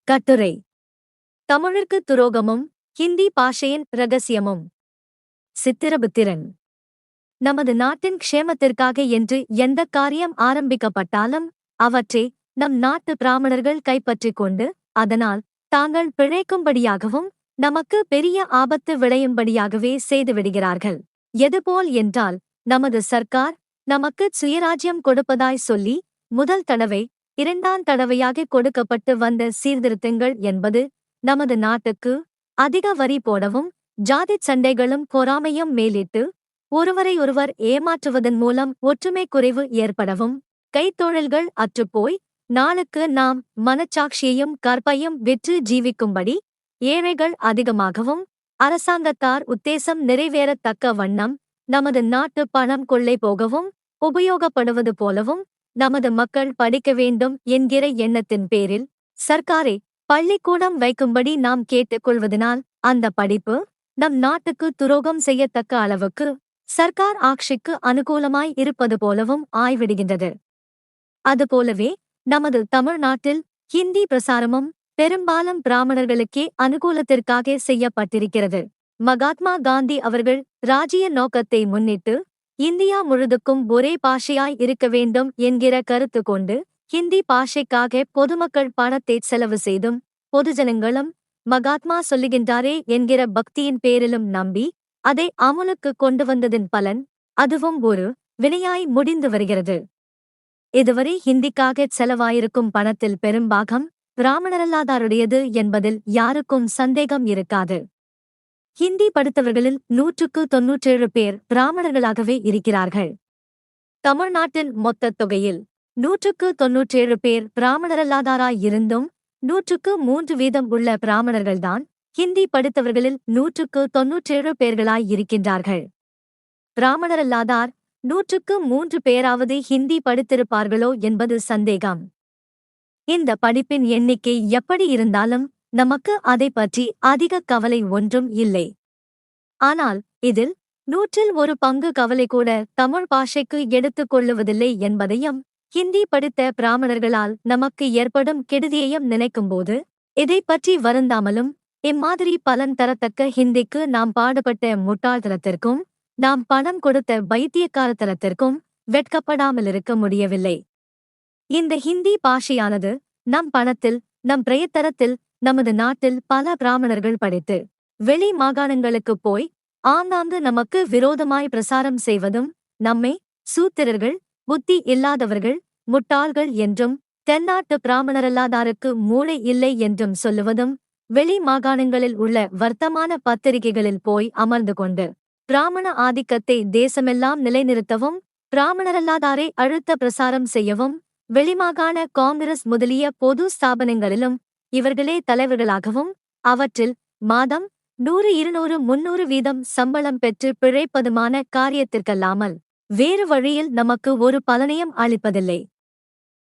கட்டுரை. தமிழிற்கு துரோகமும் ஹிந்தி பாஷையின் இரகசியமும். சித்திரபுத்திரன். நமது நாட்டின் க்ஷேமத்திற்காக என்று எந்த காரியம் ஆரம்பிக்கப்பட்டாலும் அவற்றை நம் நாட்டு பிராமணர்கள் கைப்பற்றிக் கொண்டு அதனால் தாங்கள் பிழைக்கும்படியாகவும் நமக்கு பெரிய ஆபத்து விளையும்படியாகவே செய்துவிடுகிறார்கள். எதுபோல் என்றால், நமது சர்க்கார் நமக்கு சுயராஜ்யம் கொடுப்பதாய் சொல்லி முதல் தடவை இரண்டாம் தடவையாக கொடுக்கப்பட்டு வந்த சீர்திருத்தங்கள் என்பது நமது நாட்டுக்கு அதிக வரி போடவும் ஜாதிச் சண்டைகளும் பொறாமையும் மேலிட்டு ஒருவரையொருவர் ஏமாற்றுவதன் மூலம் ஒற்றுமை குறைவு ஏற்படவும் கைத்தொழில்கள் அற்றுப்போய் நாளுக்கு நாம் மனச்சாட்சியையும் கற்பையும் விற்று ஜீவிக்கும்படி ஏழைகள் அதிகமாகவும் அரசாங்கத்தார் உத்தேசம் நிறைவேறத்தக்க வண்ணம் நமது நாட்டு பணம் கொள்ளை போகவும் உபயோகப்படுவது போலவும் நமது மக்கள் படிக்க வேண்டும் என்கிற எண்ணத்தின் பேரில் சர்க்காரே பள்ளிக்கூடம் வைக்கும்படி நாம் கேட்டுக்கொள்வதனால் அந்த படிப்பு நம் நாட்டுக்கு துரோகம் செய்யத்தக்க அளவுக்கு சர்க்கார் ஆட்சிக்கு அனுகூலமாய் இருப்பது போலவும் ஆய்விடுகின்றது. அதுபோலவே நமது தமிழ்நாட்டில் ஹிந்தி பிரசாரமும் பெரும்பாலும் பிராமணர்களுக்கே அனுகூலத்திற்காக செய்யப்பட்டிருக்கிறது. மகாத்மா காந்தி அவர்கள் ராஜ்ய நோக்கத்தை முன்னிட்டு இந்தியா முழுதுக்கும் ஒரே பாஷையாய் இருக்க வேண்டும் என்கிற கருத்து கொண்டு ஹிந்தி பாஷைக்காக பொதுமக்கள் பணத்தை செலவு செய்தும் பொதுஜனங்களும் மகாத்மா சொல்லுகின்றாரே என்கிற பக்தியின் பேரிலும் நம்பி அதை அமுலுக்கு கொண்டு வந்ததின் பலன் அதுவும் ஒரு வினையாய் முடிந்து வருகிறது. இதுவரை ஹிந்திக்காக செலவாயிருக்கும் பணத்தில் பெரும்பாகம் பிராமணரல்லாதாருடையது என்பதில் யாருக்கும் சந்தேகம் இருக்காது. ஹிந்தி படித்தவர்களில் 197 பேர் பிராமணர்களாகவே இருக்கிறார்கள். தமிழ்நாட்டின் மொத்த தொகையில் 197 பேர் பிராமணரல்லாதாராய் இருந்தும் 103% உள்ள பிராமணர்கள்தான் ஹிந்தி படித்தவர்களில் 197 பேர்களாய் இருக்கின்றார்கள். பிராமணரல்லாதார் 103 பேராவது ஹிந்தி படித்திருப்பார்களோ என்பது சந்தேகம். இந்த படிப்பின் எண்ணிக்கை எப்படி இருந்தாலும் நமக்கு அதை பற்றி அதிக கவலை ஒன்றும் இல்லை. ஆனால் இதில் 100 பங்கு கவலை கூட தமிழ் பாஷைக்கு எடுத்துக் கொள்ளுவதில்லை என்பதையும் ஹிந்தி படித்த பிராமணர்களால் நமக்கு ஏற்படும் கெடுதியையும் நினைக்கும்போது இதை பற்றி வருந்தாமலும் இம்மாதிரி பலன் தரத்தக்க ஹிந்திக்கு நாம் பாடுபட்ட முட்டாள்தனத்திற்கும் நாம் பணம் கொடுத்த பைத்தியக்காரத்தனத்திற்கும் வெட்கப்படாமலிருக்க முடியவில்லை. இந்த ஹிந்தி பாஷையானது நம் பணத்தில் நம் பிரயத்தனத்தில் நமது நாட்டில் பல பிராமணர்கள் படித்து வெளி மாகாணங்களுக்குப் போய் ஆங்காங்கு நமக்கு விரோதமாய் பிரசாரம் செய்வதும் நம்மை சூத்திரர்கள் புத்தி இல்லாதவர்கள் முட்டாள்கள் என்றும் தென்னாட்டு பிராமணரல்லாதாருக்கு மூளை இல்லை என்றும் சொல்லுவதும் வெளி மாகாணங்களில் உள்ள வர்த்தமான பத்திரிகைகளில் போய் அமர்ந்து கொண்டு பிராமண ஆதிக்கத்தை தேசமெல்லாம் நிலைநிறுத்தவும் பிராமணரல்லாதாரை அழுத்த பிரசாரம் செய்யவும் வெளிமாகாண காங்கிரஸ் முதலிய பொது ஸ்தாபனங்களிலும் இவர்களே தலைவர்களாகவும் அவற்றில் மாதம் 100, 200, 300 வீதம் சம்பளம் பெற்று பிழைப்பதுமான காரியத்திற்கல்லாமல் வேறு வழியில் நமக்கு ஒரு பலனையும் அளிப்பதில்லை.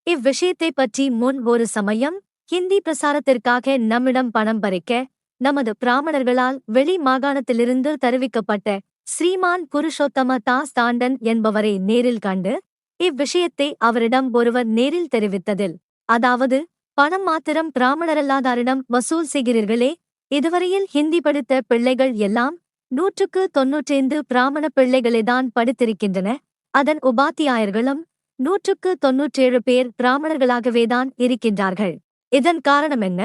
இவ்விஷயத்தைப் பற்றி முன் ஒரு சமயம் ஹிந்தி பிரசாரத்திற்காக நம்மிடம் பணம் பறிக்க நமது பிராமணர்களால் வெளி மாகாணத்திலிருந்து தருவிக்கப்பட்ட ஸ்ரீமான் புருஷோத்தம தாஸ் தாண்டன் என்பவரை நேரில் கண்டு இவ்விஷயத்தை அவரிடம் ஒருவர் நேரில் தெரிவித்ததில், அதாவது பணம் மாத்திரம் பிராமணரல்லாதாரிடம் வசூல் செய்கிறீர்களே, இதுவரையில் ஹிந்தி படித்த பிள்ளைகள் எல்லாம் 195 பிராமண பிள்ளைகளேதான் படித்திருக்கின்றன. அதன் உபாத்தியாயர்களும் 197 பேர் பிராமணர்களாகவேதான் இருக்கின்றார்கள். இதன் காரணம் என்ன?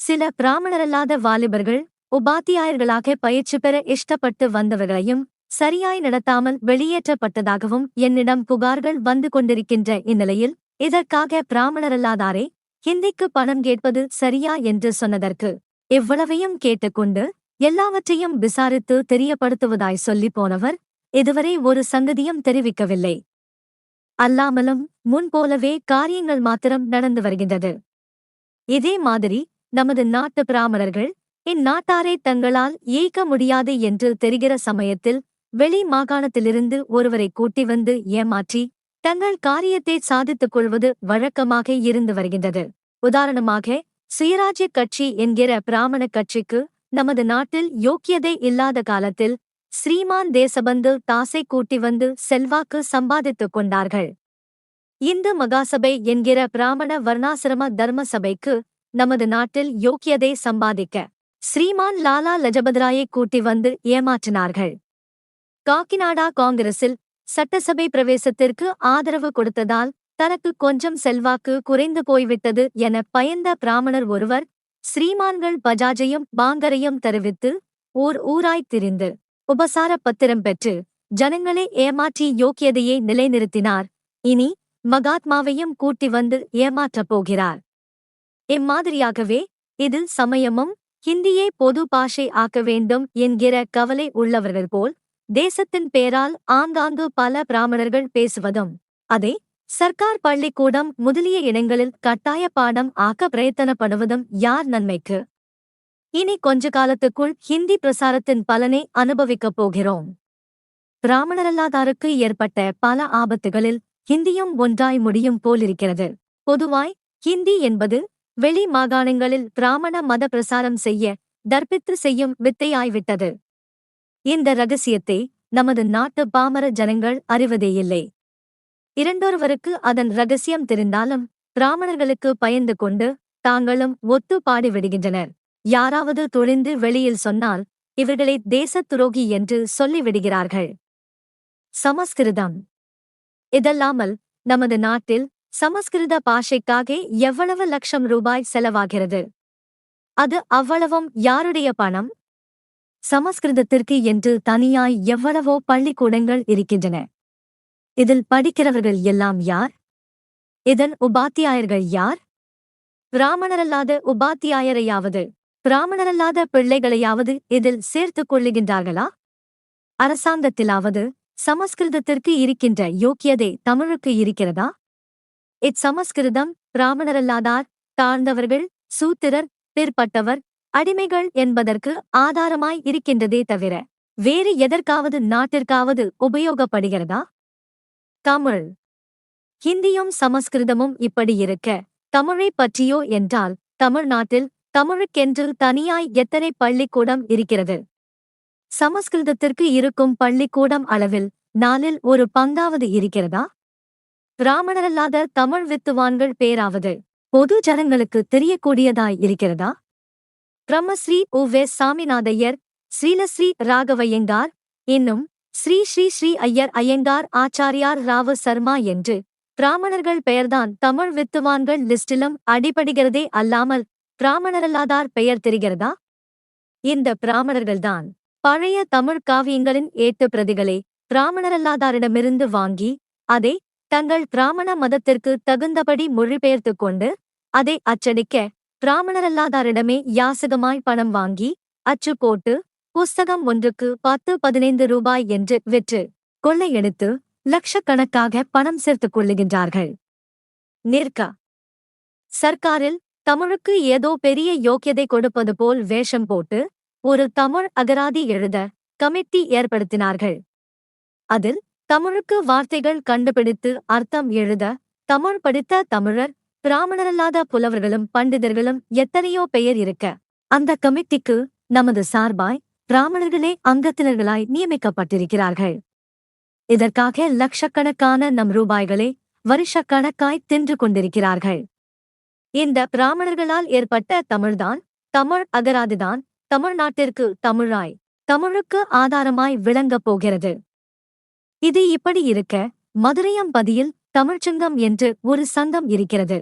சில பிராமணரல்லாத வாலிபர்கள் உபாத்தியாயர்களாக பயிற்சி பெற இஷ்டப்பட்டு வந்தவர்களையும் சரியாய் நடத்தாமல் வெளியேற்றப்பட்டதாகவும் என்னிடம் புகார்கள் வந்து கொண்டிருக்கின்ற இந்நிலையில் இதற்காக பிராமணரல்லாதாரே ஹிந்திக்கு பணம் கேட்பது சரியா என்று சொன்னதற்கு இவ்வளவையும் கேட்டுக்கொண்டு எல்லாவற்றையும் விசாரித்து தெரியப்படுத்துவதாய் சொல்லி போனவர் இதுவரை ஒரு சங்கதியும் தெரிவிக்கவில்லை. அல்லாமலும் முன்போலவே காரியங்கள் மாத்திரம் நடந்து வருகின்றது. இதே மாதிரி நமது நாட்டு பிராமணர்கள் இந்நாட்டாரை தங்களால் ஏய்க்க முடியாது என்று தெரிகிற சமயத்தில் வெளி மாகாணத்திலிருந்து ஒருவரை கூட்டி வந்து ஏமாற்றி தங்கள் காரியத்தை சாதித்துக் கொள்வது வழக்கமாக இருந்து வருகின்றது. உதாரணமாக சுயராஜ்ய கட்சி என்கிற பிராமண கட்சிக்கு நமது நாட்டில் யோக்கியதை இல்லாத காலத்தில் ஸ்ரீமான் தேசபந்து தாஸை கூட்டி வந்து செல்வாக்கு சம்பாதித்துக் கொண்டார்கள். இந்து மகாசபை என்கிற பிராமண வர்ணாசிரம தர்ம சபைக்கு நமது நாட்டில் யோக்கியதை சம்பாதிக்க ஸ்ரீமான் லாலா லஜபதிராயை கூட்டி வந்து ஏமாற்றினார்கள். காக்கிநாடா காங்கிரஸில் சட்டசபை பிரவேசத்திற்கு ஆதரவு கொடுத்ததால் தனக்கு கொஞ்சம் செல்வாக்கு குறைந்து போய்விட்டது என பயந்த பிராமணர் ஒருவர் ஸ்ரீமான்கள் பஜாஜையும் பாங்கரையும் தெரிவித்து ஊராய்த் திரிந்து உபசார பத்திரம் பெற்று ஜனங்களை ஏமாற்றி யோக்கியதையை நிலைநிறுத்தினார். இனி மகாத்மாவையும் கூட்டி வந்து ஏமாற்றப் போகிறார். இம்மாதிரியாகவே இதில் சமயமும் ஹிந்தியை பொது பாஷை ஆக்க வேண்டும் என்கிற கவலை உள்ளவர்கள் போல் தேசத்தின் பேரால் ஆங்காங்கு பல பிராமணர்கள் பேசுவதும் அதை சர்க்கார் பள்ளிக்கூடம் முதலிய இடங்களில் கட்டாய பாடம் ஆக்க பிரயத்தனப்படுவதும் யார் நன்மைக்கு? இனி கொஞ்ச காலத்துக்குள் ஹிந்தி பிரசாரத்தின் பலனை அனுபவிக்கப் போகிறோம். பிராமணரல்லாதாருக்கு ஏற்பட்ட பல ஆபத்துகளில் ஹிந்தியும் ஒன்றாய் முடியும் போலிருக்கிறது. பொதுவாய் ஹிந்தி என்பது வெளி மாகாணங்களில் பிராமண மத பிரசாரம் செய்ய தர்பித்து செய்யும் வித்தையாய்விட்டது. இந்த ரகசியத்தை நமது நாட்டு பாமர ஜனங்கள் அறிவதேயில்லை. இரண்டொருவருக்கு அதன் ரகசியம் தெரிந்தாலும் பிராமணர்களுக்கு பயந்து கொண்டு தாங்களும் ஒத்து பாடிவிடுகின்றனர். யாராவது துணிந்து வெளியில் சொன்னால் இவர்களை தேசத் துரோகி என்று சொல்லிவிடுகிறார்கள். சமஸ்கிருதம். இதல்லாமல் நமது நாட்டில் சமஸ்கிருத பாஷைக்காக எவ்வளவு லட்சம் ரூபாய் செலவாகிறது? அது அவ்வளவும் யாருடைய பணம்? சமஸ்கிருதத்திற்கு என்று தனியாய் எவ்வளவோ பள்ளிக்கூடங்கள் இருக்கின்றன. இதில் படிக்கிறவர்கள் எல்லாம் யார்? இதன் உபாத்தியாயர்கள் யார்? பிராமணரல்லாத உபாத்தியாயரையாவது பிராமணரல்லாத பிள்ளைகளையாவது இதில் சேர்த்துக் கொள்ளுகின்றார்களா? அரசாங்கத்திலாவது சமஸ்கிருதத்திற்கு இருக்கின்ற யோக்கியதை தமிழுக்கு இருக்கிறதா? இச்சமஸ்கிருதம் பிராமணரல்லாதார், தாழ்ந்தவர்கள், சூத்திரர், பிற்பட்டவர், அடிமைகள் என்பதற்கு ஆதாரமாய் இருக்கின்றதே தவிர வேறு எதற்காவது நாட்டிற்காவது உபயோகப்படுகிறதா? தமிழ். ஹிந்தியும் சமஸ்கிருதமும் இப்படி இருக்க தமிழைப் பற்றியோ என்றால் தமிழ்நாட்டில் தமிழுக்கென்று தனியாய் எத்தனை பள்ளிக்கூடம் இருக்கிறது? சமஸ்கிருதத்திற்கு இருக்கும் பள்ளிக்கூடம் அளவில் 4இல் ஒரு பங்காவது இருக்கிறதா? பிராமணரல்லாத தமிழ் வித்துவான்கள் பேராவது பொது ஜனங்களுக்கு தெரியக்கூடியதாய் இருக்கிறதா? பிரம்மஸ்ரீ உ.வே. சாமிநாதையர், ஸ்ரீலஸ்ரீ ராகவையங்கார், இன்னும் ஸ்ரீ ஸ்ரீ ஸ்ரீ ஐயர் ஐயங்கார், ஆச்சாரியார் ராவு சர்மா என்று பிராமணர்கள் பெயர்தான் தமிழ் வித்துவான்கள் லிஸ்டிலும் அடிபடுகிறதே அல்லாமல் பிராமணரல்லாதார் பெயர் தெரிகிறதா? இந்த பிராமணர்கள்தான் பழைய தமிழ் காவியங்களின் ஏட்டு பிரதிகளை பிராமணரல்லாதாரிடமிருந்து வாங்கி அதை தங்கள் பிராமண மதத்திற்கு தகுந்தபடி மொழிபெயர்த்துக் கொண்டு அதை அச்சடிக்க பிராமணரல்லாதாரிடமே யாசகமாய் பணம் வாங்கி அச்சு போட்டு புஸ்தகம் ஒன்றுக்கு 10-15 ரூபாய் என்று விற்று கொள்ளையடித்து லட்சக்கணக்காக பணம் சேர்த்துக் கொள்ளுகின்றார்கள். சர்க்காரில் தமிழுக்கு ஏதோ பெரிய யோக்கியதை கொடுப்பது போல் வேஷம் போட்டு ஒரு தமிழ் அகராதி எழுத கமிட்டி ஏற்படுத்தினார்கள். அதில் தமிழுக்கு வார்த்தைகள் கண்டுபிடித்து அர்த்தம் எழுத தமிழ் படித்த தமிழர், பிராமணரல்லாத புலவர்களும் பண்டிதர்களும் எத்தனையோ பெயர் இருக்க அந்த கமிட்டிக்கு நமது சார்பாய் பிராமணர்களே அங்கத்தினர்களாய் நியமிக்கப்பட்டிருக்கிறார்கள். இதற்காக லட்சக்கணக்கான நம் ரூபாய்களே வருஷக்கணக்காய் தின்று கொண்டிருக்கிறார்கள். இந்த பிராமணர்களால் ஏற்பட்ட தமிழ்தான், தமிழ் அகராதிதான் தமிழ்நாட்டிற்கு தமிழாய், தமிழுக்கு ஆதாரமாய் விளங்கப் போகிறது. இது இப்படி இருக்க மதுரையம்பதியில் தமிழ்ச்சங்கம் என்று ஒரு சங்கம் இருக்கிறது.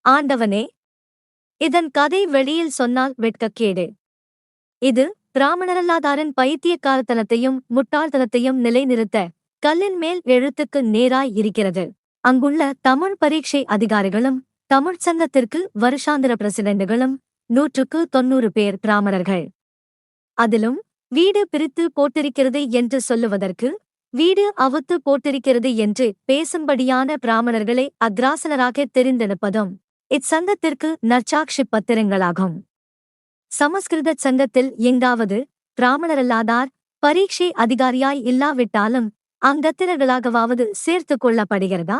ஆண்டவனே, இதன் கதை வெளியில் சொன்னால் வெட்கக்கேடு. இது பிராமணரல்லாதாரின் பைத்தியக்காரத்தனத்தையும் முட்டாள்தனத்தையும் நிலைநிறுத்த கல்லின் மேல் எழுத்துக்கு நேராய் இருக்கிறது. அங்குள்ள தமிழ் பரீட்சை அதிகாரிகளும் தமிழ்ச்சங்கத்திற்கு வருஷாந்திர பிரசிடண்டுகளும் 190 பேர் பிராமணர்கள். அதிலும் வீடு பிரித்து போட்டிருக்கிறது என்று சொல்லுவதற்கு வீடு அவுத்து போட்டிருக்கிறது என்று பேசும்படியான பிராமணர்களை அக்ராசனராக தெரிந்தெடுப்பதும் இச்சங்கத்திற்கு நற்சாட்சி பத்திரங்களாகும். சமஸ்கிருத சங்கத்தில் எங்காவது பிராமணரல்லாதார் பரீட்சை அதிகாரியாய் இல்லாவிட்டாலும் அங்கத்தினர்களாகவாவது சேர்த்துக் கொள்ளப்படுகிறதா?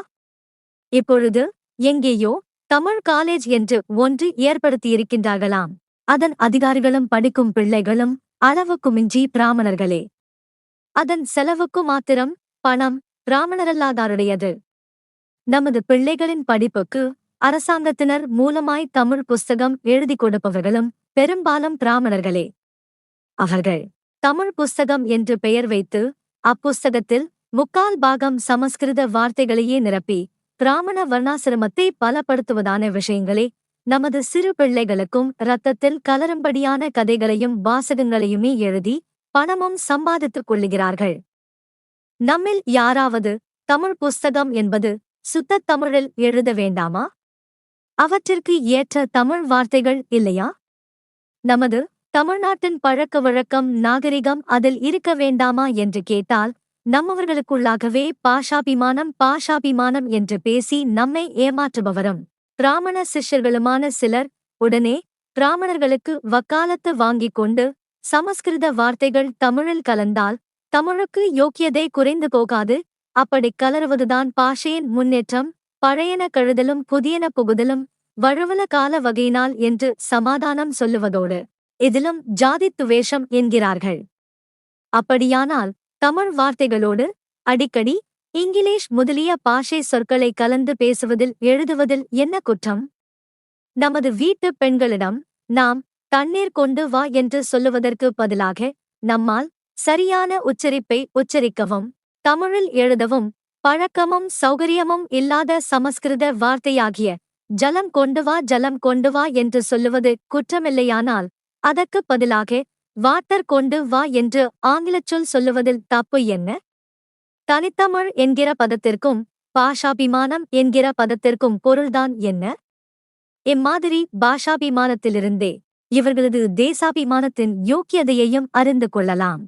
இப்பொழுது எங்கேயோ தமிழ் காலேஜ் என்று ஒன்று ஏற்படுத்தியிருக்கின்றார்களாம். அதன் அதிகாரிகளும் படிக்கும் பிள்ளைகளும் அளவுக்கு மிஞ்சி பிராமணர்களே. அதன் செலவுக்கு மாத்திரம் பணம் பிராமணரல்லாதாருடையது. நமது பிள்ளைகளின் படிப்புக்கு அரசாங்கத்தினர் மூலமாய் தமிழ் புஸ்தகம் எழுதி கொடுப்பவர்களும் பெரும்பாலும் பிராமணர்களே. அவர்கள் தமிழ் புஸ்தகம் என்று பெயர் வைத்து அப்புஸ்தகத்தில் முக்கால் பாகம் சமஸ்கிருத வார்த்தைகளையே நிரப்பி பிராமண வர்ணாசிரமத்தை பலப்படுத்துவதான விஷயங்களே நமது சிறு பிள்ளைகளுக்கும் இரத்தத்தில் கலரும்படியான கதைகளையும் வாசகங்களையுமே எழுதி பணமும் சம்பாதித்துக் கொள்ளுகிறார்கள். நம்மில் யாராவது தமிழ் புஸ்தகம் என்பது சுத்தத் தமிழில் எழுத வேண்டாமா? அவற்றிற்கு ஏற்ற தமிழ் வார்த்தைகள் இல்லையா? நமது தமிழ்நாட்டின் பழக்க வழக்கம் நாகரிகம் அதில் இருக்க வேண்டாமா என்று கேட்டால் நம்மவர்களுக்குள்ளாகவே பாஷாபிமானம் என்று பேசி நம்மை ஏமாற்றுபவரும் பிராமண சிஷ்யர்களுமான சிலர் உடனே பிராமணர்களுக்கு வக்காலத்து வாங்கிக் கொண்டு சமஸ்கிருத வார்த்தைகள் தமிழில் கலந்தால் தமிழுக்கு யோக்கியதை குறைந்து போகாது, அப்படி கலருவதுதான் பாஷையின் முன்னேற்றம், பழையன கழுதலும் புதியன புகுதலும் வழுவல கால வகையினால் என்று சமாதானம் சொல்லுவதோடு இதிலும் ஜாதித் துவேஷம் என்கிறார்கள். அப்படியானால் தமிழ் வார்த்தைகளோடு அடிக்கடி இங்கிலீஷ் முதலிய பாஷை சொற்களை கலந்து பேசுவதில் எழுதுவதில் என்ன குற்றம்? நமது வீட்டு பெண்களிடம் நாம் தண்ணீர் கொண்டு வா என்று சொல்லுவதற்கு பதிலாக நம்மால் சரியான உச்சரிப்பை உச்சரிக்கவும் தமிழில் எழுதவும் பழக்கமும் சௌகரியமும் இல்லாத சமஸ்கிருத வார்த்தையாகிய ஜலம் கொண்டு வா என்று சொல்லுவது குற்றமில்லையானால் அதற்கு பதிலாக வாட்டர் கொண்டு வா என்று ஆங்கிலச் சொல் சொல்லுவதில் தப்பு என்ன? தனித்தமிழ் என்கிற பதத்திற்கும் பாஷாபிமானம் என்கிற பதத்திற்கும் பொருள்தான் என்ன? இம்மாதிரி பாஷாபிமானத்திலிருந்தே இவர்களது தேசாபிமானத்தின் யோக்கியதையையும் அறிந்து கொள்ளலாம்.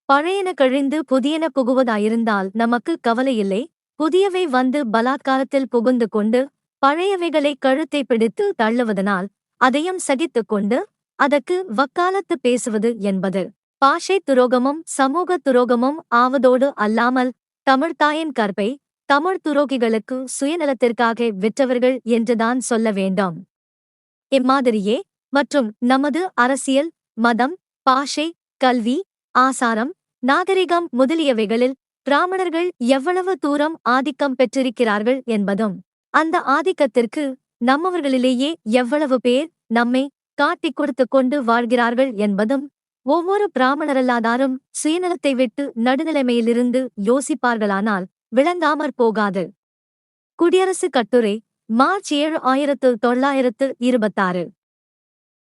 பழையன கழிந்து புதியன புகுவதாயிருந்தால் நமக்கு கவலையில்லை. புதியவை வந்து பலாத்காரத்தில் புகுந்து கொண்டு பழையவைகளை கழுத்தை பிடித்து தள்ளுவதனால் அதையும் சகித்துக் கொண்டு அதற்கு வக்காலத்து பேசுவது என்பது பாஷை துரோகமும் சமூக துரோகமும் ஆவதோடு அல்லாமல் தமிழ்த்தாயின் கற்பை தமிழ் துரோகிகளுக்கு சுயநலத்திற்காக விற்றவர்கள் என்றுதான் சொல்ல வேண்டும். இம்மாதிரியே மற்றும் நமது அரசியல், மதம், பாஷை, கல்வி, ஆசாரம், நாகரிகம் முதலியவைகளில் பிராமணர்கள் எவ்வளவு தூரம் ஆதிக்கம் பெற்றிருக்கிறார்கள் என்பதும் அந்த ஆதிக்கத்திற்கு நம்மவர்களிலேயே எவ்வளவு பேர் நம்மை காட்டிக் கொடுத்து கொண்டு வாழ்கிறார்கள் என்பதும் ஒவ்வொரு பிராமணரல்லாதாரும் சுயநலத்தை விட்டு நடுநிலைமையிலிருந்து யோசிப்பார்களானால் விளங்காமற் போகாது. குடியரசு கட்டுரை, மார்ச் 7, 1926.